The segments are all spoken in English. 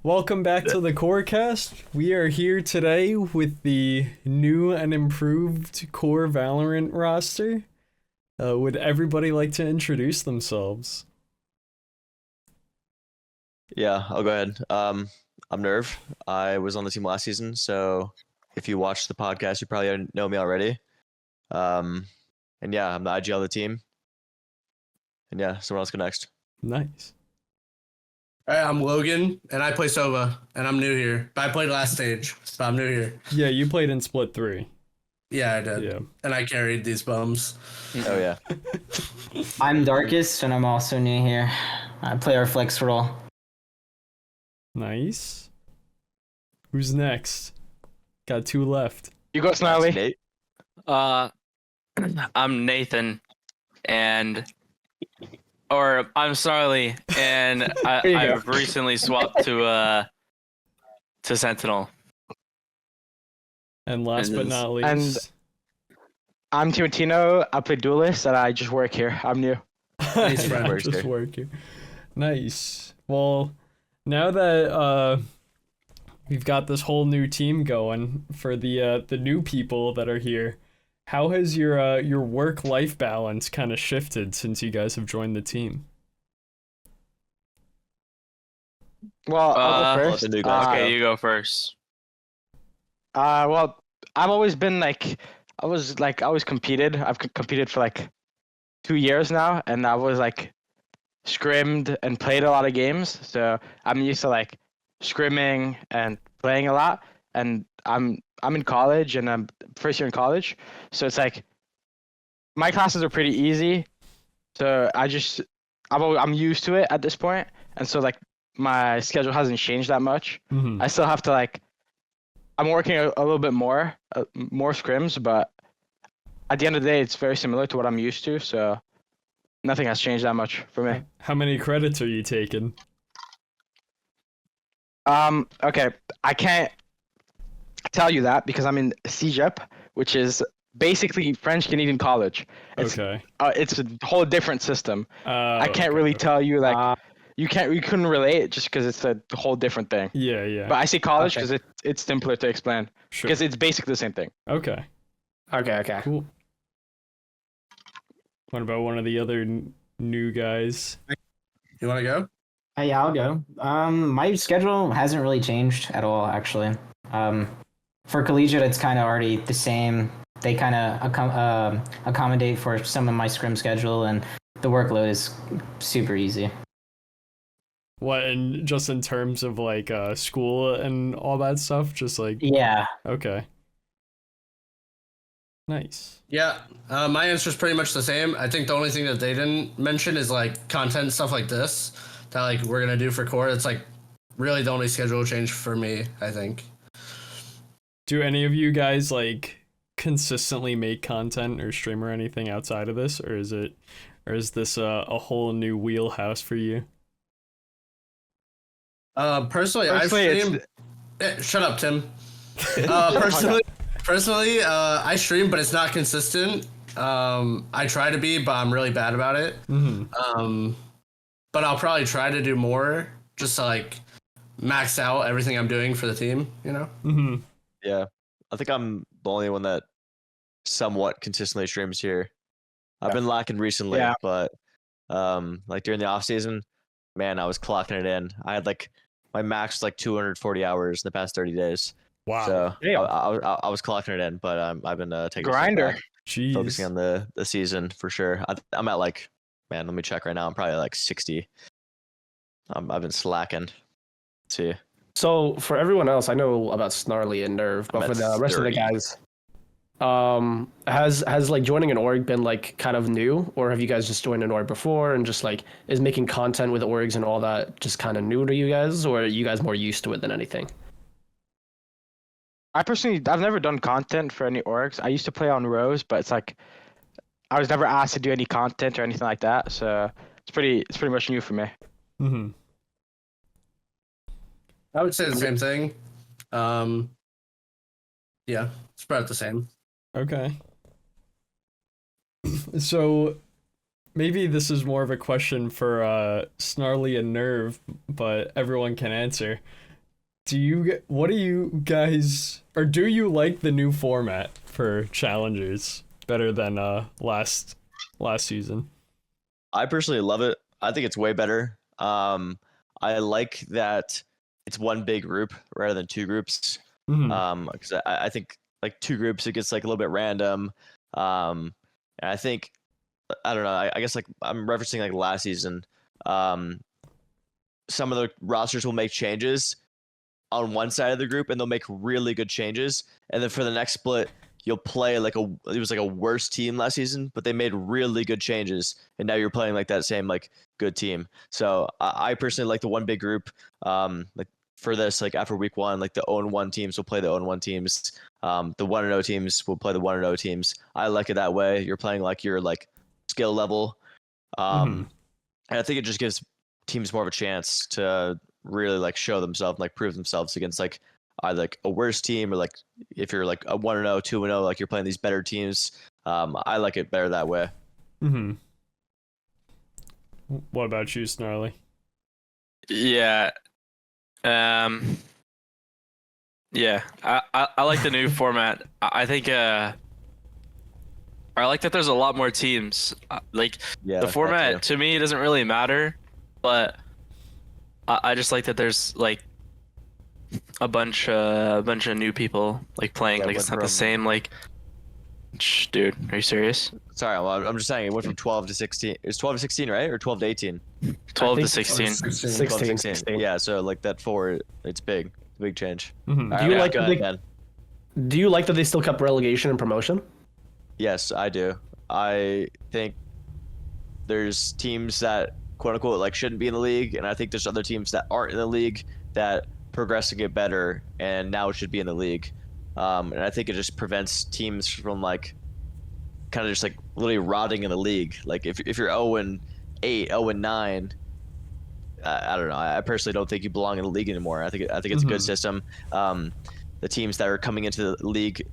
Welcome back to the QORcast. We are here today with the new and improved QOR Valorant roster. Would everybody like to introduce themselves? Yeah, I'll go ahead. I'm Nerve. I was on the team last season, so if you watched the podcast, you probably know me already. And yeah, I'm the IGL of the team. And yeah, someone else go next. Nice. All right, I'm Logan, and I play Sova, and I'm new here. But I played last stage, so I'm new here. Yeah, you played in Split 3. Yeah, I did. Yeah. And I carried these bums. Oh yeah. I'm Darkest, and I'm also new here. I play our flex role. Nice. Who's next? Got 2 left. You go, Snarly. Nate. I'm Nathan, I'm Snarly, and I've recently swapped to Sentinel. And last but not least. And I'm Timotino. I play Duelist, and I just work here. I'm new. Nice, friend. Just work here. Nice. Well, now that we've got this whole new team going for the new people that are here, how has your work-life balance kind of shifted since you guys have joined the team? Well, I'll go first. the new guys Okay, go. you go first. Well, I've always been I always competed. I've competed for 2 years now, and I was scrimmed and played a lot of games. So I'm used to scrimming and playing a lot. And I'm in college, and I'm first year in college. So it's my classes are pretty easy. So I'm used to it at this point, and so my schedule hasn't changed that much. Mm-hmm. I still have to I'm working a little bit more scrims, but at the end of the day, it's very similar to what I'm used to. So nothing has changed that much for me. How many credits are you taking? Okay, I can't tell you that because I'm in CEGEP, which is basically French Canadian College. It's Okay. it's a whole different system. I can't okay, really okay. tell you you couldn't relate just because it's a whole different thing. Yeah, yeah. But I say college Okay. because it's simpler to explain Sure. because it's basically the same thing. Okay. Okay. Cool. What about one of the other new guys? You want to go? Yeah, I'll go. My schedule hasn't really changed at all, actually. For collegiate, it's kind of already the same. They kind of accommodate for some of my scrim schedule, and the workload is super easy. What, and just in terms of school and all that stuff? Just Yeah. okay. Nice. Yeah. My answer is pretty much the same. I think the only thing that they didn't mention is content stuff like this that we're gonna do for core. It's really the only schedule change for me, I think. Do any of you guys consistently make content or stream or anything outside of this, or is this a whole new wheelhouse for you? Personally, I stream. Shut up, Tim. Personally, I stream, but it's not consistent. I try to be, but I'm really bad about it. Mm-hmm. But I'll probably try to do more, just to max out everything I'm doing for the team. You know. Mm-hmm. Yeah. I think I'm the only one that somewhat consistently streams here. I've been lacking recently, Yeah. but during the off season, man, I was clocking it in. I had my max was 240 hours in the past 30 days. Wow. So Damn. I was clocking it in, but I've been taking a step Grinder. back, Jeez. focusing on the season for sure. I'm at man, let me check right now. I'm probably 60. I've been slacking. Let's see. So for everyone else, I know about Snarly and Nerve, but I'm for at the rest of the 30. guys, has joining an org been kind of new, or have you guys just joined an org before and just is making content with orgs and all that just kind of new to you guys, or are you guys more used to it than anything? I've never done content for any orgs. I used to play on Rose, but it's I was never asked to do any content or anything like that. So it's pretty much new for me. Mm-hmm. I would say the same thing. Yeah, it's about the same. Okay. So maybe this is more of a question for Snarly and Nerve, but everyone can answer. what do you guys, or do you like the new format for challengers better than last season? I personally love it. I think it's way better. I like that it's one big group rather than two groups. Because I think like two groups, it gets like a little bit random. And I think, I don't know, I guess like I'm referencing like last season. Some of the rosters will make changes on one side of the group and they'll make really good changes. And then for the next split, you'll play like it was like a worse team last season, but they made really good changes. And now you're playing like that same like good team. So I personally like the one big group. Like for this, like after week 1, like the 0-1 teams will play the 0-1 teams. The 1-0 teams will play the 1-0 teams. I like it that way. You're playing like your like skill level. And I think it just gives teams more of a chance to really like show themselves, like prove themselves against like either like a worse team or like if you're like a 1-0, 2-0, like you're playing these better teams. I like it better that way. What about you, Snarly? Yeah. Yeah. I like the new format. I think I like that there's a lot more teams. Like the format to me doesn't really matter, but I just like that there's like a bunch of new people like playing. Like it's not the same like. Dude, are you serious? Sorry, I'm just saying it went from 12 to 16. It's 12 to 16, right? Or 12 to 18? 12 to 16. 16. Yeah, so like that forward, it's big change. Do you like that they still kept relegation and promotion? Yes, I do. I think there's teams that quote unquote like shouldn't be in the league, and I think there's other teams that aren't in the league that progress to get better and now should be in the league. And I think it just prevents teams from like kind of just like literally rotting in the league. Like if you're 0-8, 0-9, I don't know. I personally don't think you belong in the league anymore. I think it's a good system. The teams that are coming into the league,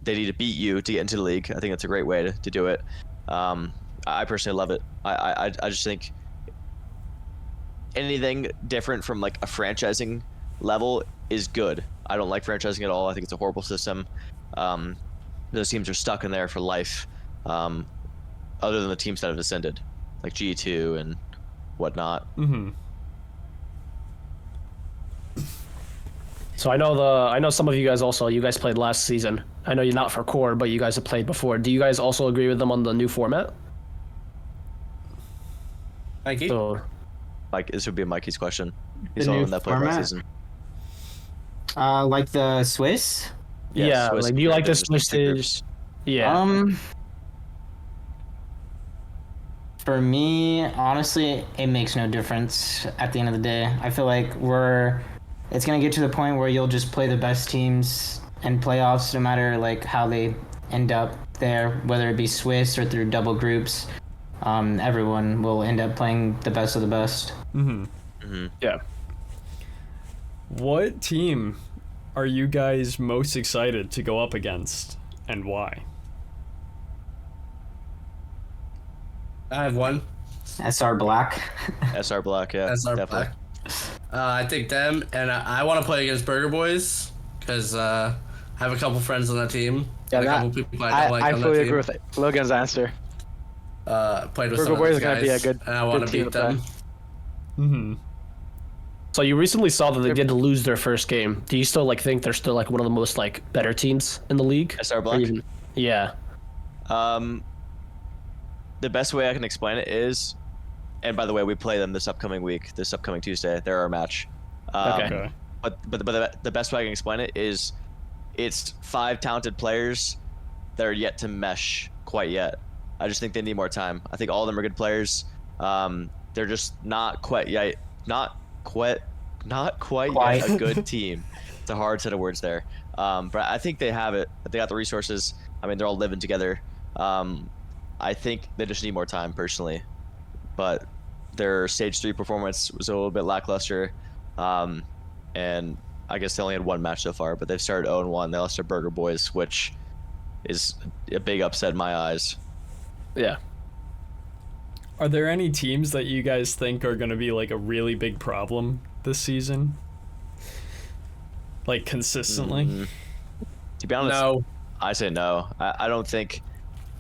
they need to beat you to get into the league. I think that's a great way to do it. I personally love it. I just think anything different from like a franchising level is good. I don't like franchising at all. I think it's a horrible system. Those teams are stuck in there for life. Other than the teams that have ascended, like G2 and whatnot. So I know some of you guys also. You guys played last season. I know you're not for core, but you guys have played before. Do you guys also agree with them on the new format? Mikey? So, Mike, this would be Mikey's question. He's The the new one that played last format? season. Like the Swiss. yeah, Swiss like do you like the just two Swiss? groups. Yeah. For me, honestly, it makes no difference at the end of the day. I feel like it's gonna get to the point where you'll just play the best teams in playoffs, no matter like how they end up there, whether it be Swiss or through double groups. Everyone will end up playing the best of the best. Yeah. What team are you guys most excited to go up against, and why? I have one. SR Black. SR Black, yeah, SR definitely. Black. I think them, and I want to play against Burger Boys because I have a couple friends on that team. Yeah, and a couple people I don't like I on fully that agree team. with Logan's answer. Played with Burger some of Boys those is gonna guys, be a good- and I want good to team beat to them. So you recently saw that they did lose their first game. Do you still like think they're still like one of the most like better teams in the league? SR Or Black. Yeah. The best way I can explain it is, and by the way, we play them this upcoming Tuesday. They're our match. Okay. But the best way I can explain it is, it's 5 talented players that are yet to mesh quite yet. I just think they need more time. I think all of them are good players. They're just not quite yet a good team. It's a hard set of words there. But I think they have it. They got the resources. I mean, they're all living together. I think they just need more time personally. But their stage 3 performance was a little bit lackluster. And I guess they only had one match so far, but they've started 0-1. They lost to Burger Boys, which is a big upset in my eyes. Yeah. Are there any teams that you guys think are going to be like a really big problem this season? like consistently? To be honest, No. I say no. I don't think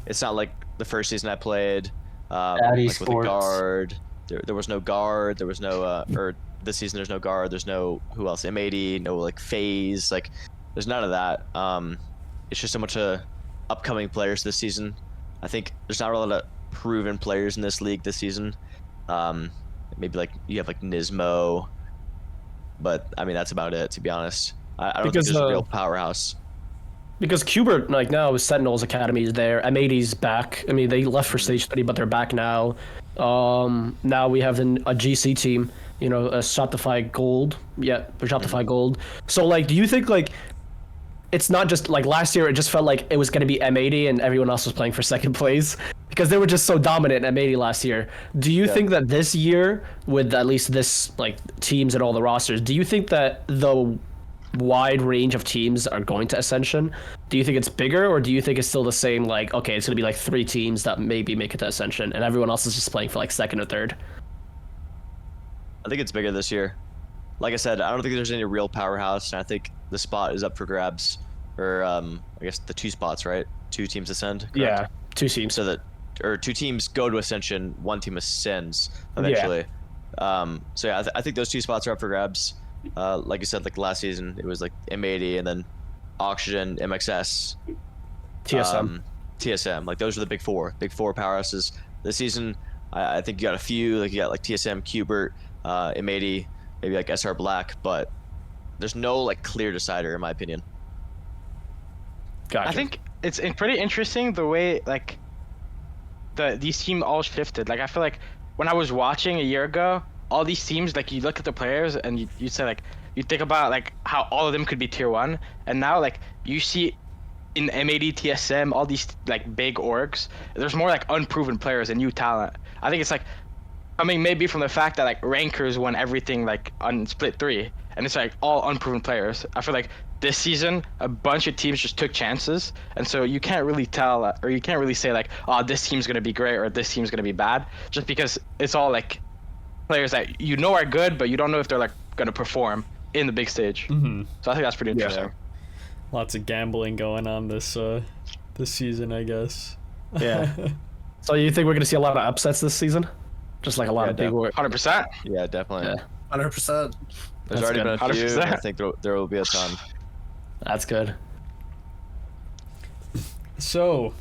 it's not like the first season I played. Like with a Esports. guard, there was no guard. There was no or this season there's no guard. There's no who else? M80, no like phase. Like there's none of that. It's just so much upcoming players this season. I think there's not a lot of proven players in this league this season. Maybe like you have like Nismo, but I mean that's about it, to be honest. I don't think there's a real powerhouse. Because Qbert, like now, Sentinels Academy is there. M80's back. I mean, they left for stage 3, but they're back now. Now we have a GC team, you know, a Shopify Gold. Yeah, Shopify Gold. So, like, do you think, like, it's not just, like, last year it just felt like it was going to be M80 and everyone else was playing for second place? Because they were just so dominant in M80 last year. Do you think that this year, with at least this, like, teams and all the rosters, do you think that the wide range of teams are going to Ascension? Do you think it's bigger, or do you think it's still the same, like, okay, it's going to be like 3 teams that maybe make it to Ascension and everyone else is just playing for like second or third? I think it's bigger this year. Like I said, I don't think there's any real powerhouse, and I think the spot is up for grabs. Or I guess the 2 spots, right? 2 teams ascend, correct? Yeah, 2 teams. So that, or 2 teams go to Ascension, 1 team ascends eventually. So yeah, I think those 2 spots are up for grabs. Like you said, like last season, it was like M80 and then Oxygen, MXS, TSM. Like those are the big four powerhouses. This season, I think you got a few. Like you got like TSM, Qbert, M80, maybe like SR Black, but there's no like clear decider in my opinion. Gotcha. I think it's pretty interesting the way like these teams all shifted. Like I feel like when I was watching a year ago, all these teams, like you look at the players and you say like, you think about like how all of them could be tier 1, and now like you see in M80, TSM, all these like big orgs, there's more like unproven players and new talent. I think it's like, I mean, maybe from the fact that like rankers won everything like on split 3, and it's like all unproven players. I feel like this season a bunch of teams just took chances, and so you can't really tell, or you can't really say like, oh, this team's gonna be great or this team's gonna be bad, just because it's all like players that you know are good, but you don't know if they're like gonna perform in the big stage. So I think that's pretty interesting. Lots of gambling going on this season, I guess. Yeah. So you think we're gonna see a lot of upsets this season? Just like a lot of big work. 100%. Yeah, definitely. Yeah. 100%. There's already been a few. 100%. I think there will be a ton. That's good. So,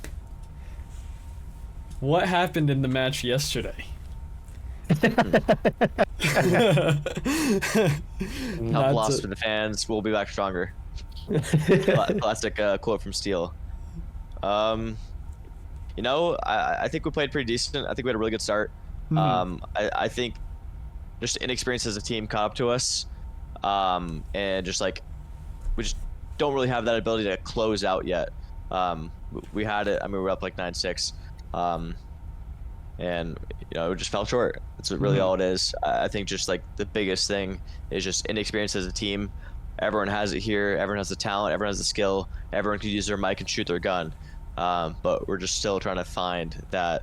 what happened in the match yesterday? Help lost for the fans. We'll be back stronger. Classic quote from Steel. You know, I think we played pretty decent. I think we had a really good start. I think just inexperience as a team caught up to us, and just like we just don't really have that ability to close out yet. We had it. I mean, we were up like 9-6, and you know, it just fell short. That's really all it is. I think just like the biggest thing is just inexperience as a team. Everyone has it here. Everyone has the talent. Everyone has the skill. Everyone can use their mic and shoot their gun. But we're just still trying to find that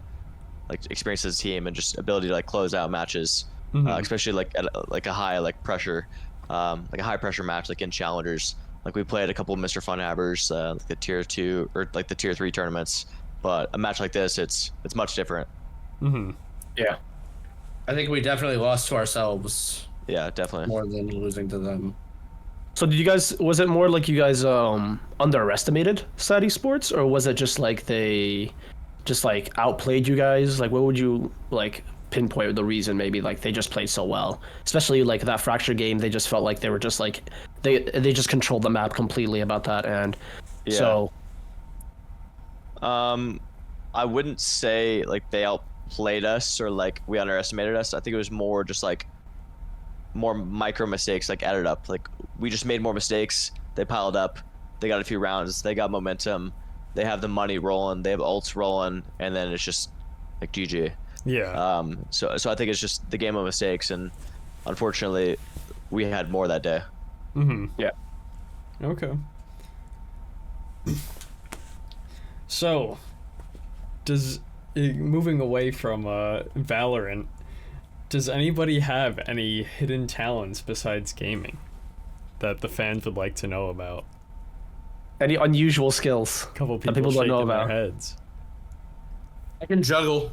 like experience as a team and just ability to like close out matches, especially like at a high like pressure, like a high pressure match like in challengers. Like we played a couple of Mr. Funhabbers, like the tier 2 or like the tier 3 tournaments. But a match like this, it's much different. Yeah. I think we definitely lost to ourselves Yeah, definitely. more than losing to them. So did you guys, was it more like you guys underestimated SAT Esports, or was it just like they just like outplayed you guys? Like what would you like pinpoint the reason? Maybe like they just played so well, especially like that Fracture game. They just felt like they were just like they just controlled the map completely about that. And so I wouldn't say like they outplayed us or like we underestimated us. I think it was more just like more micro mistakes like added up. Like we just made more mistakes. They piled up. They got a few rounds. They got momentum. They have the money rolling. They have ults rolling, and then it's just like GG. Yeah. So I think it's just the game of mistakes, and unfortunately, we had more that day. Yeah. Okay. So, moving away from Valorant, does anybody have any hidden talents besides gaming? that the fans would like to know about? Any unusual skills? A couple people, people don't shaking know about. their heads. I can juggle.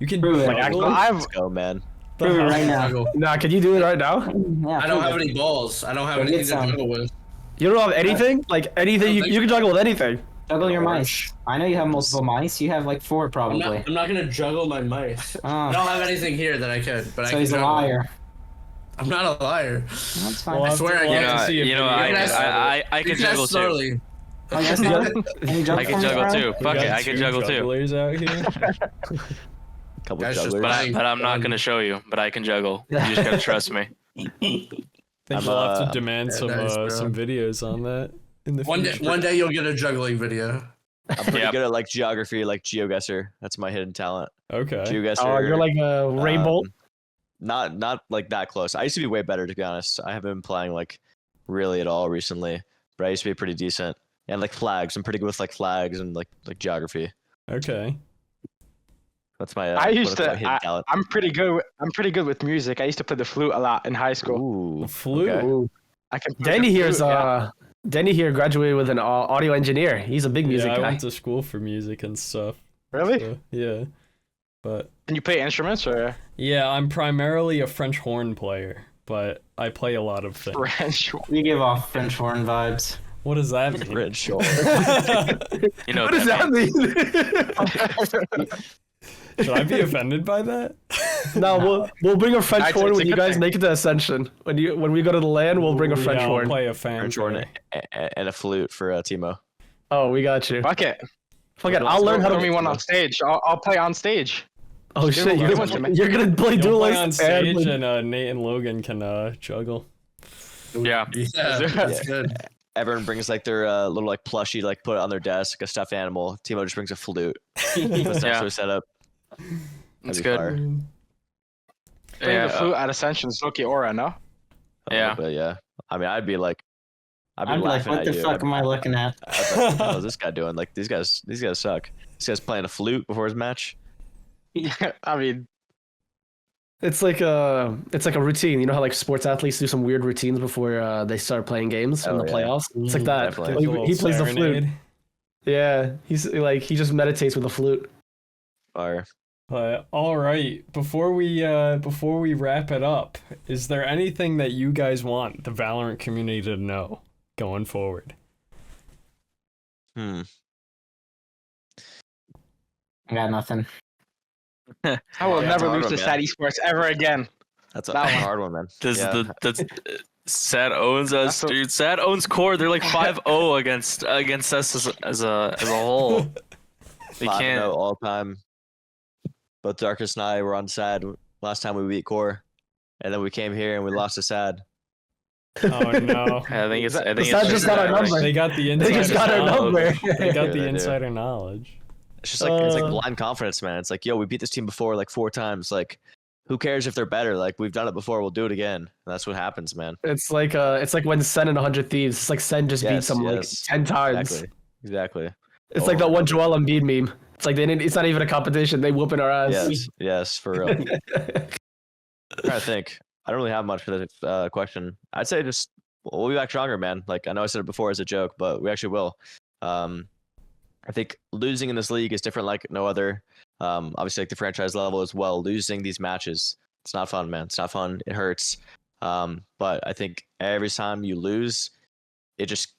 You can Prove it. juggle? Let's go, man. Prove it right now. Juggle. Nah, can you do it right now? Yeah, I don't prove have it. any balls. I don't have Go anything get to some. juggle with. You don't have anything? Like anything? You can juggle with anything. Juggle your mice. I know you have multiple mice. You have like 4 I'm probably. not gonna juggle my mice. I Oh, don't have anything here that I could, but I so can he's a juggle. liar. I'm not a liar. That's fine. We'll have swear to, I we'll can. have to see a You know, video. I can juggle too. slowly. Oh, yes, no? Can you juggle I can for me, juggle bro? too. We Fuck got it, I can two juggle too. jugglers out here. Couple Guys, just jugglers. But I'm not gonna show you. But I can juggle. You just gotta trust me. I think I'm, we'll have to uh, demand yeah, some nice, bro. some videos on that in the One future. day you'll get a juggling video. I'm pretty Yep. good at like geography, like GeoGuessr. That's my hidden talent. Okay. GeoGuessr. Oh, you're like a rainbow. Not like that close. I used to be way better, to be honest. I haven't been playing like really at all recently, but I used to be pretty decent. And like flags, I'm pretty good with like flags and like geography. Okay. That's my. I used quote-unquote to. hidden talent. I'm pretty good. I'm pretty good with music. I used to play the flute a lot in high school. Ooh, The flute. okay. Ooh. I can. play Danny the here's flute, yeah. Danny here graduated with an audio engineer. He's a big music Yeah, I guy. went to school for music and stuff. Really? So, yeah. But Can you play instruments or yeah, I'm primarily a French horn player, but I play a lot of things. French? You give off French horn vibes. What does that mean? Red shoulder. You know What does that mean? Should I be offended by that? No, we'll bring a French It's- horn it's when a you good guys thing. make it to Ascension. When we go to the land, we'll bring a French yeah, horn. I'll play a fan. French horn and a flute for Timo. Oh, we got you. Fuck it. Fuck it, I'll learn how Throw to. me one on stage. I'll play on stage. Oh shit, Dude, you're gonna play You'll dual play list on and stage, play- and Nate and Logan can juggle. Yeah. Yeah, that's good. Everyone brings like their little like plushie, like put it on their desk, a stuffed animal. Timo just brings a flute. That's Yeah. so set up. That's That'd be good. fire. Playing Yeah. the flute at Ascension is no QOR, no? Yeah. But yeah, I mean, I'd be like I'm like, laughing what at the you. fuck am I looking at? I'd be like, what the hell is this guy doing? Like these guys suck. This guy's playing a flute before his match. I mean, It's like a routine. You know how like sports athletes do some weird routines before they start playing games in Oh, the yeah. playoffs. It's like that. Definitely. Like a He little plays the flute. serenade. Yeah, he's like he just meditates with the flute. Fire. But all right, before we wrap it up, is there anything that you guys want the Valorant community to know going forward? Hmm. I got nothing. I will Yeah, never it's lose hard to one, Sad Esports ever again. That's a That one. hard one, man. This Yeah. is that's Sad owns us, That's what- dude. Sad owns core. They're like 5-0 against us as a whole. They 5-0 can't. all time. Both Darkest and I were on Sad last time we beat Core, and then we came here and we lost to Sad. Oh no. I think it's. I think Sad it's just got our number. They got the They insider just got our knowledge. number. They got Yeah, the they do. insider knowledge. It's just like it's like Uh. blind confidence, man. It's like, yo, we beat this team before like 4 times. Like, who cares if they're better? Like, we've done it before. We'll do it again. And that's what happens, man. It's like when Sen in 100 Thieves. It's like Sen just beats him like 10 times. Exactly. It's like that one Joel Embiid meme. It's like it's not even a competition. They whooping our ass. Yes, for real. I'm trying to think. I don't really have much for this question. I'd say just we'll be back stronger, man. Like, I know I said it before as a joke, but we actually will. I think losing in this league is different like no other. Obviously, like the franchise level as well. Losing these matches, it's not fun, man. It's not fun. It hurts. But I think every time you lose, it just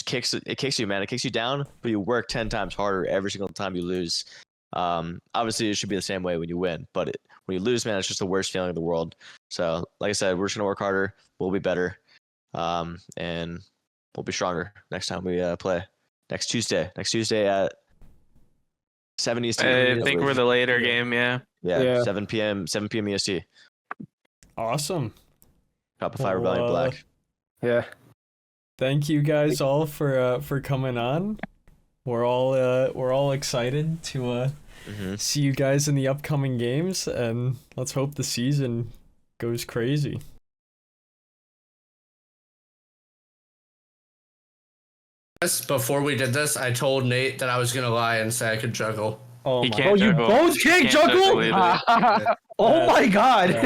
kicks you, man. It kicks you down, but you work 10 times harder every single time you lose. Obviously, it should be the same way when you win, but when you lose, man, it's just the worst feeling in the world. So, like I said, we're just gonna work harder. We'll be better, and we'll be stronger next time we play. Next Tuesday at 7 Eastern. I think we're the later game. Yeah. Yeah. 7 p.m. EST. Awesome. Shopify Well, Rebellion Black. Yeah. Thank you guys all for coming on. We're all excited to see you guys in the upcoming games, and let's hope the season goes crazy. Before we did this, I told Nate that I was gonna lie and say I could juggle. Oh He my can't Oh, you juggle. both can't juggle? either. Oh my god.